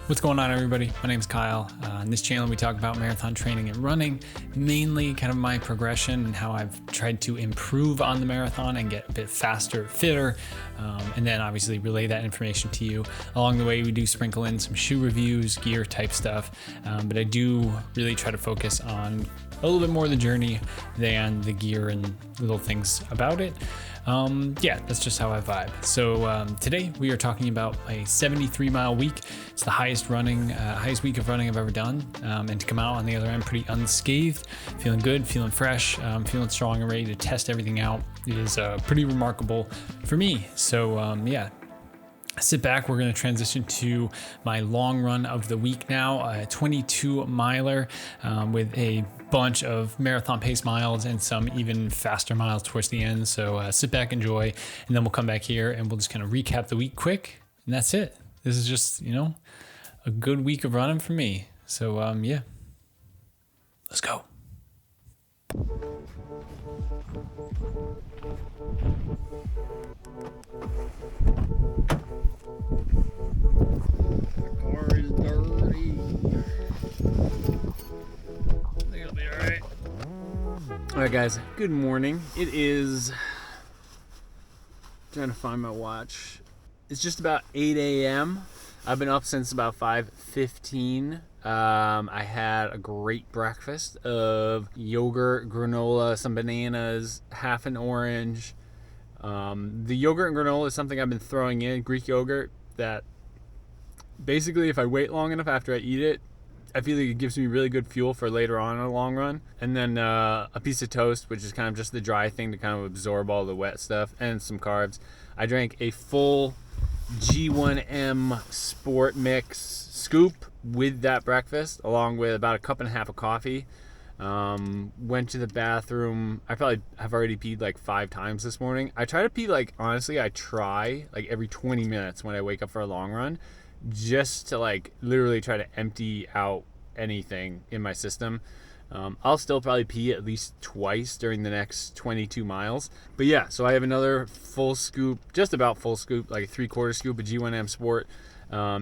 What's going on, everybody? My name is Kyle. On this channel, we talk about marathon training and running, mainly kind of my progression and how I've tried to improve on the marathon and get a bit faster, fitter, and then obviously relay that information to you. Along the way, we do sprinkle in some shoe reviews, gear type stuff, but I do really try to focus on a little bit more of the journey than the gear and little things about it. Yeah, that's just how I vibe. So today we are talking about a 73-mile week. It's the highest week of running I've ever done, and to come out on the other end pretty unscathed, feeling good, feeling fresh, feeling strong and ready to test everything out is pretty remarkable for me. So yeah. Sit back, we're going to transition to my long run of the week now, a 22 miler with a bunch of marathon pace miles and some even faster miles towards the end. So sit back, enjoy, and then we'll come back here and we'll just kind of recap the week quick. And that's it. This is just, a good week of running for me. So yeah, let's go. All right, guys, good morning. It is, trying to find my watch. It's just about 8 a.m. I've been up since about 5:15. I had a great breakfast of yogurt, granola, some bananas, half an orange. The yogurt and granola is something I've been throwing in, Greek yogurt, that basically if I wait long enough after I eat it, I feel like it gives me really good fuel for later on in a long run. And then a piece of toast, which is kind of just the dry thing to kind of absorb all the wet stuff, and some carbs. I drank a full G1M Sport Mix scoop with that breakfast, along with about a cup and a half of coffee. Went to the bathroom. I probably have already peed like 5 times this morning. I try to pee I try every 20 minutes when I wake up for a long run, just to literally try to empty out anything in my system. I'll still probably pee at least twice during the next 22 miles. But yeah, so I have another full scoop, just about full scoop, like a 3/4 scoop of G1M Sport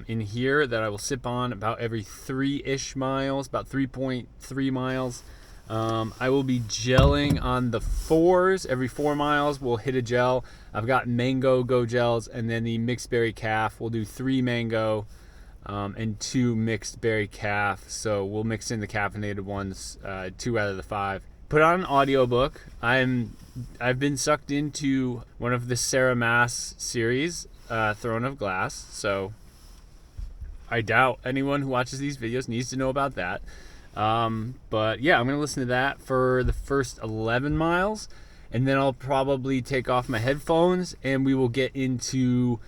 in here that I will sip on about every 3-ish miles, about 3.3 miles. I will be gelling on the 4s. Every 4 miles we'll hit a gel. I've got mango go gels, and then the mixed berry calf. We'll do 3 mango and 2 mixed berry calf. So we'll mix in the caffeinated ones, 2 out of the 5. Put on an audiobook. I've been sucked into one of the Sarah Maas series, Throne of Glass. So I doubt anyone who watches these videos needs to know about that. But yeah, I'm going to listen to that for the first 11 miles, and then I'll probably take off my headphones and we will get into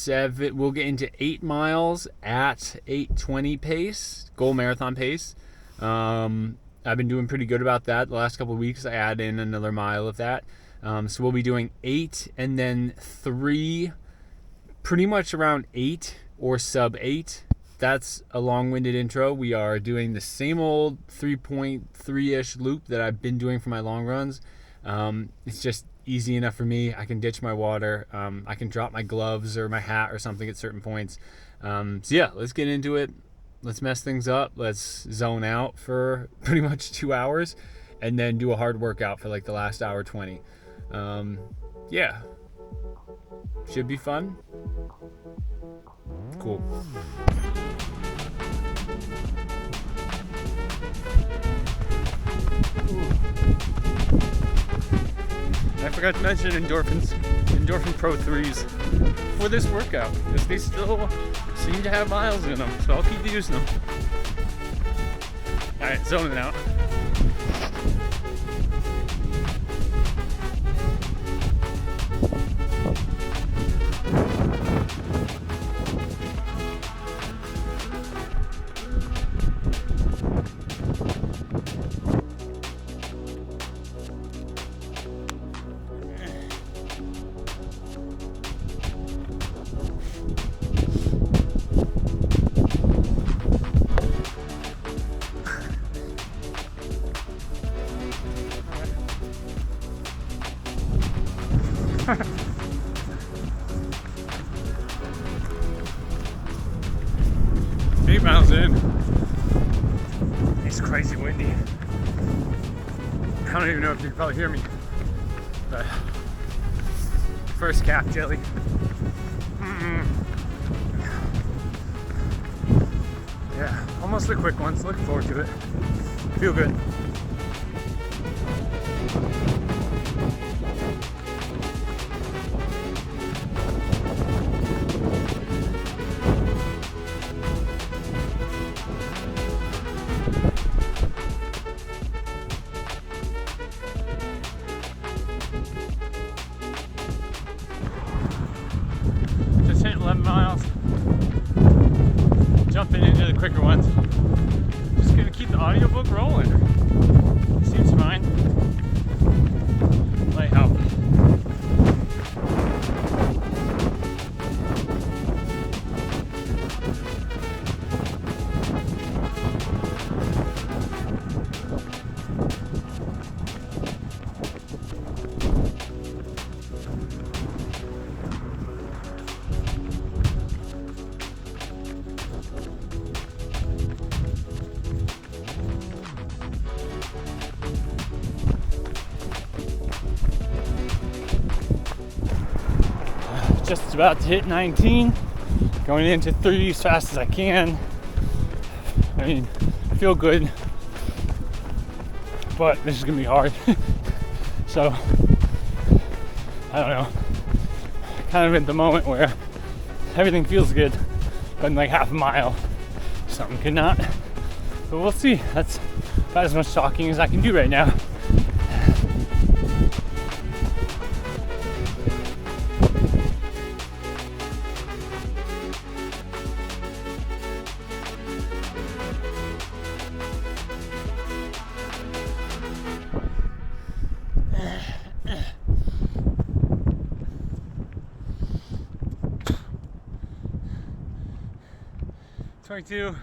8 miles at 8:20 pace, goal marathon pace. I've been doing pretty good about that. The last couple of weeks, I add in another mile of that. So we'll be doing 8 and then 3, pretty much around 8 or sub 8. That's a long-winded intro. We are doing the same old 3.3-ish loop that I've been doing for my long runs. It's just easy enough for me. I can ditch my water. I can drop my gloves or my hat or something at certain points. So yeah, let's get into it. Let's mess things up. Let's zone out for pretty much 2 hours and then do a hard workout for the last hour 20. Yeah, should be fun. Cool. I forgot to mention Endorphin Pro 3s for this workout, because they still seem to have miles in them, so I'll keep using them. Alright, zoning out. 8 miles in. It's crazy windy. I don't even know if you can probably hear me, but first calf jelly. Yeah, almost the quick ones. Looking forward to it. Feel good. Just hit 11 miles. Jumping into the quicker ones. Just gonna keep the audiobook rolling. Seems fine. Might help. Just about to hit 19, going into 30 as fast as I can. I mean, I feel good, but this is gonna be hard. So, I don't know, kind of at the moment where everything feels good, but in like half a mile, something could not. But we'll see. That's about as much talking as I can do right now. .22.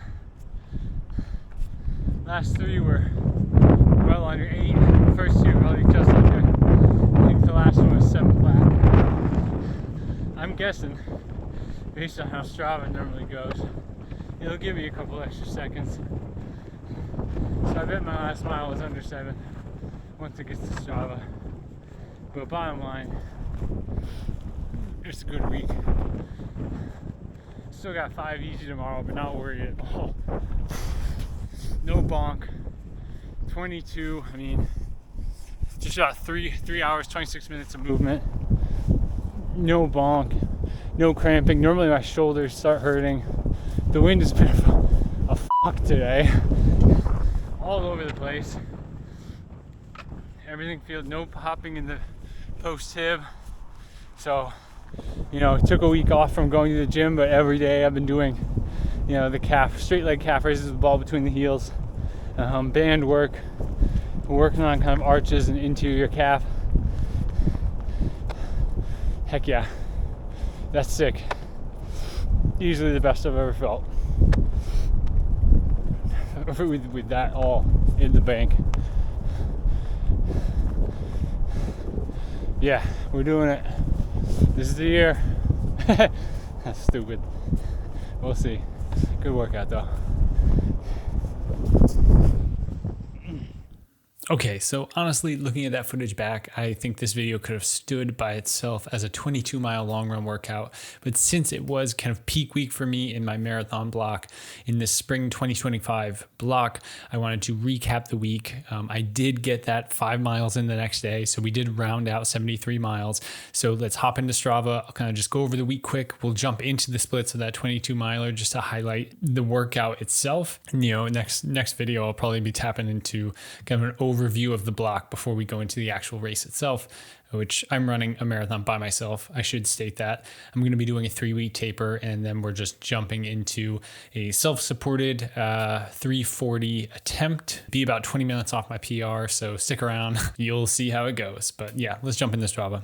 Last three were well under 8. First two probably just under. I think the last one was 7 flat. I'm guessing, based on how Strava normally goes, it'll give me a couple extra seconds. So I bet my last mile was under 7 once it gets to Strava. But bottom line, it's a good week. Still got 5 easy tomorrow, but not worried at all. No bonk. 22, I mean, just about 3 hours, 26 minutes of movement. No bonk, no cramping. Normally my shoulders start hurting. The wind has been a fuck today. All over the place. Everything feels, no popping in the post tib. So, you know, took a week off from going to the gym, but every day I've been doing, you know, the calf, straight leg calf raises with the ball between the heels, band work, working on kind of arches and interior calf. Heck yeah, that's sick. Easily the best I've ever felt. with that all in the bank. Yeah, we're doing it. This is the year. That's stupid. We'll see. Good workout though. Okay, so honestly, looking at that footage back, I think this video could have stood by itself as a 22-mile long run workout. But since it was kind of peak week for me in my marathon block in this spring 2025 block, I wanted to recap the week. I did get that 5 miles in the next day, so we did round out 73 miles. So let's hop into Strava. I'll kind of just go over the week quick. We'll jump into the splits of that 22-miler just to highlight the workout itself. And, you know, next video, I'll probably be tapping into kind of an overview of the block before we go into the actual race itself, which I'm running a marathon by myself. I should state that. I'm going to be doing a 3-week taper, and then we're just jumping into a self-supported 340 attempt. Be about 20 minutes off my PR, so stick around. You'll see how it goes. But yeah, let's jump into Strava.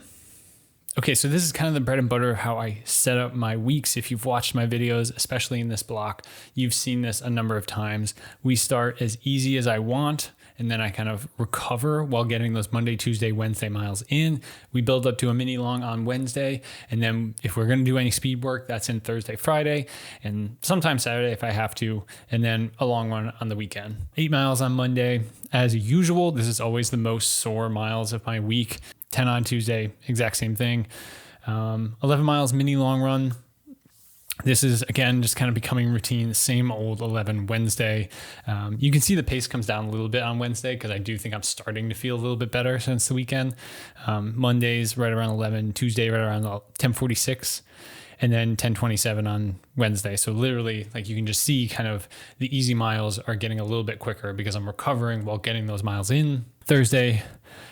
Okay, so this is kind of the bread and butter how I set up my weeks. If you've watched my videos, especially in this block, you've seen this a number of times. We start as easy as I want, and then I kind of recover while getting those Monday, Tuesday, Wednesday miles in. We build up to a mini long on Wednesday, and then if we're going to do any speed work, that's in Thursday, Friday, and sometimes Saturday if I have to, and then a long one on the weekend. 8 miles on Monday. As usual, this is always the most sore miles of my week. 10 on Tuesday, exact same thing. 11 miles mini long run. This is, again, just kind of becoming routine, same old 11 Wednesday. You can see the pace comes down a little bit on Wednesday because I do think I'm starting to feel a little bit better since the weekend. Mondays right around 11, Tuesday right around 10:46, and then 10:27 on Wednesday. So literally, like, you can just see kind of the easy miles are getting a little bit quicker because I'm recovering while getting those miles in. Thursday,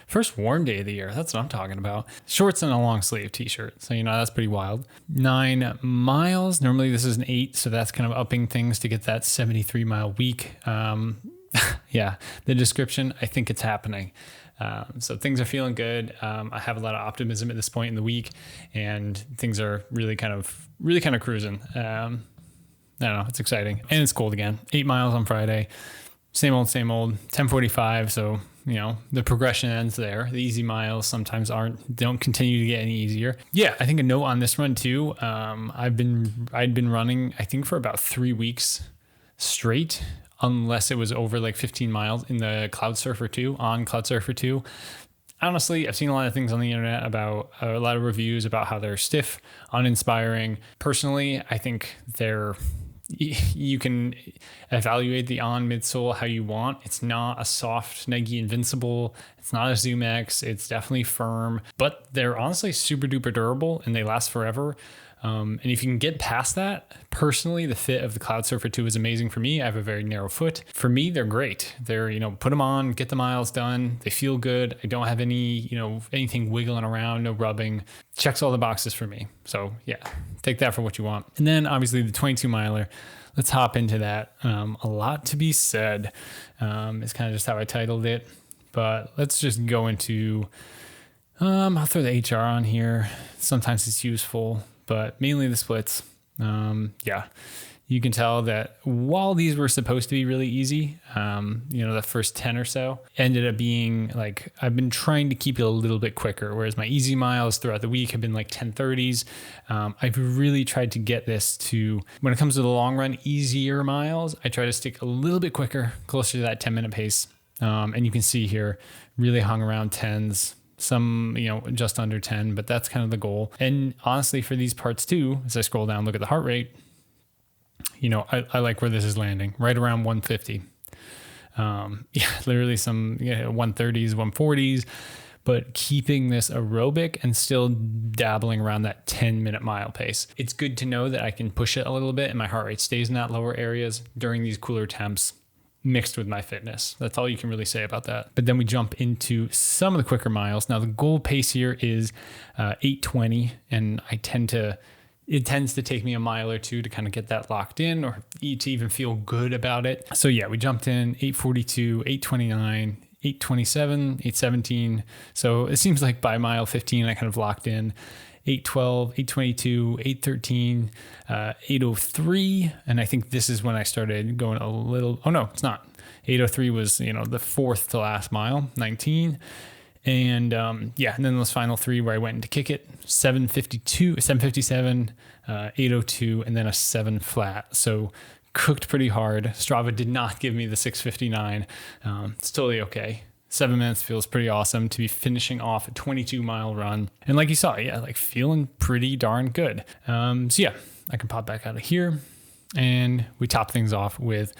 first warm day of the year. That's what I'm talking about. Shorts and a long sleeve t-shirt. So, that's pretty wild. 9 miles. Normally this is an 8. So that's kind of upping things to get that 73 mile week. Yeah, the description, I think it's happening. So things are feeling good. I have a lot of optimism at this point in the week, and things are really kind of cruising. I don't know. It's exciting, and it's cold again. 8 miles on Friday. Same old, 10:45. So, the progression ends there. The easy miles sometimes don't continue to get any easier. Yeah, I think a note on this run too. I'd been running, I think, for about 3 weeks straight, unless it was over like 15 miles in the Cloud Surfer 2, on Cloud Surfer 2. Honestly, I've seen a lot of things on the internet about a lot of reviews about how they're stiff, uninspiring. Personally, I think you can evaluate the on midsole how you want. It's not a soft Nike Invincible. It's not a Zoom X. It's definitely firm, but they're honestly super duper durable and they last forever. And if you can get past that, personally, the fit of the Cloud Surfer 2 is amazing for me. I have a very narrow foot. For me, they're great. They're, put them on, get the miles done. They feel good. I don't have any, anything wiggling around, no rubbing. Checks all the boxes for me. So yeah, take that for what you want. And then obviously the 22 miler. Let's hop into that. A lot to be said. It's kind of just how I titled it, but let's just go into, I'll throw the HR on here. Sometimes it's useful, but mainly the splits. Yeah, you can tell that while these were supposed to be really easy, the first 10 or so ended up being like, I've been trying to keep it a little bit quicker, whereas my easy miles throughout the week have been like 10:30s. I've really tried to get this to, when it comes to the long run, easier miles, I try to stick a little bit quicker, closer to that 10-minute pace. And you can see here, really hung around 10s. Some, just under 10, but that's kind of the goal. And honestly, for these parts too, as I scroll down, look at the heart rate, I like where this is landing, right around 150. Literally some 130s, 140s, but keeping this aerobic and still dabbling around that 10-minute mile pace. It's good to know that I can push it a little bit and my heart rate stays in that lower areas during these cooler temps, mixed with my fitness. That's all you can really say about that. But then we jump into some of the quicker miles. Now the goal pace here is 8:20, and it tends to take me a mile or two to kind of get that locked in or to even feel good about it. So yeah, we jumped in 8:42, 8:29, 8:27, 8:17. So it seems like by mile 15, I kind of locked in 8:12, 8:22, 8:13, 8:03. And I think this is when I started going a little, oh no, it's not. 8:03 was, the fourth to last mile, 19. And and then those final 3 where I went in to kick it, 7:52, 7:57, 8:02, and then a 7 flat. So cooked pretty hard. Strava did not give me the 6:59. It's totally okay. 7 minutes feels pretty awesome to be finishing off a 22-mile run. And like you saw, feeling pretty darn good. So yeah, I can pop back out of here. And we top things off with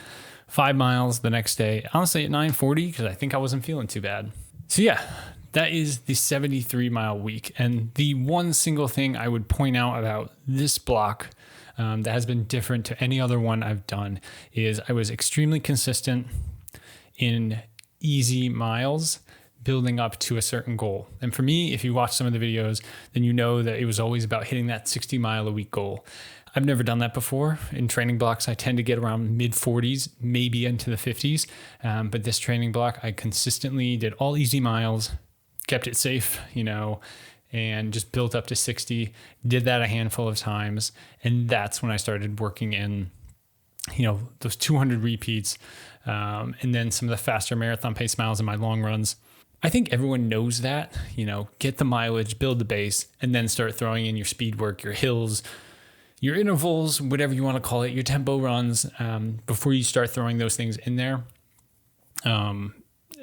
5 miles the next day, honestly at 9:40, because I think I wasn't feeling too bad. So yeah, that is the 73-mile week. And the one single thing I would point out about this block that has been different to any other one I've done is I was extremely consistent in easy miles building up to a certain goal. And for me, if you watch some of the videos, then you know that it was always about hitting that 60-mile a week goal. I've never done that before. In training blocks, I tend to get around mid 40s, maybe into the 50s. But this training block, I consistently did all easy miles, kept it safe, and just built up to 60, did that a handful of times. And that's when I started working in those 200 repeats, and then some of the faster marathon pace miles in my long runs. I think everyone knows that, get the mileage, build the base, and then start throwing in your speed work, your hills, your intervals, whatever you want to call it, your tempo runs, before you start throwing those things in there.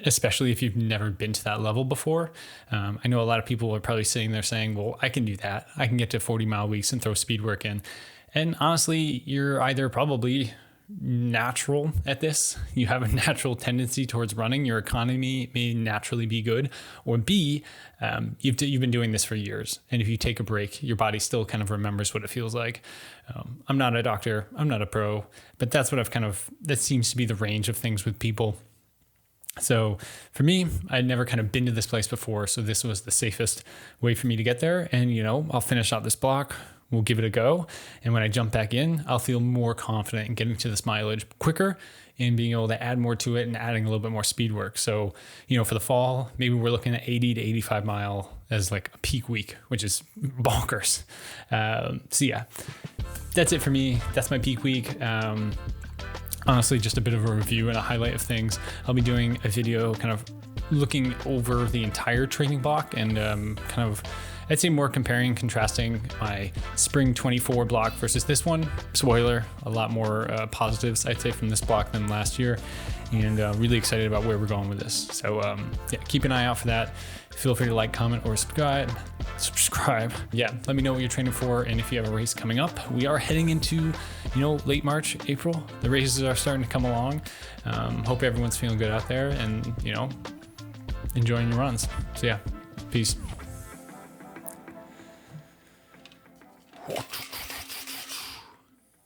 Especially if you've never been to that level before. I know a lot of people are probably sitting there saying, well, I can do that. I can get to 40-mile weeks and throw speed work in. And honestly, you're either probably natural at this, you have a natural tendency towards running, your economy may naturally be good, or B, you've been doing this for years, and if you take a break, your body still kind of remembers what it feels like. I'm not a doctor, I'm not a pro, but that's what that seems to be the range of things with people. So for me, I'd never kind of been to this place before, so this was the safest way for me to get there. And I'll finish out this block, we'll give it a go, and when I jump back in, I'll feel more confident in getting to this mileage quicker and being able to add more to it and adding a little bit more speed work. So for the fall, maybe we're looking at 80 to 85 mile as like a peak week, which is bonkers. So yeah, that's it for me. That's my peak week. Honestly, just a bit of a review and a highlight of things. I'll be doing a video kind of looking over the entire training block and kind of, I'd say, more comparing and contrasting my spring 24 block versus this one. Spoiler, a lot more positives, I'd say, from this block than last year, and really excited about where we're going with this. So yeah, keep an eye out for that. Feel free to like, comment, or subscribe. Yeah, let me know what you're training for, and if you have a race coming up. We are heading into, late March, April. The races are starting to come along. Hope everyone's feeling good out there and, enjoying your runs. So yeah, peace.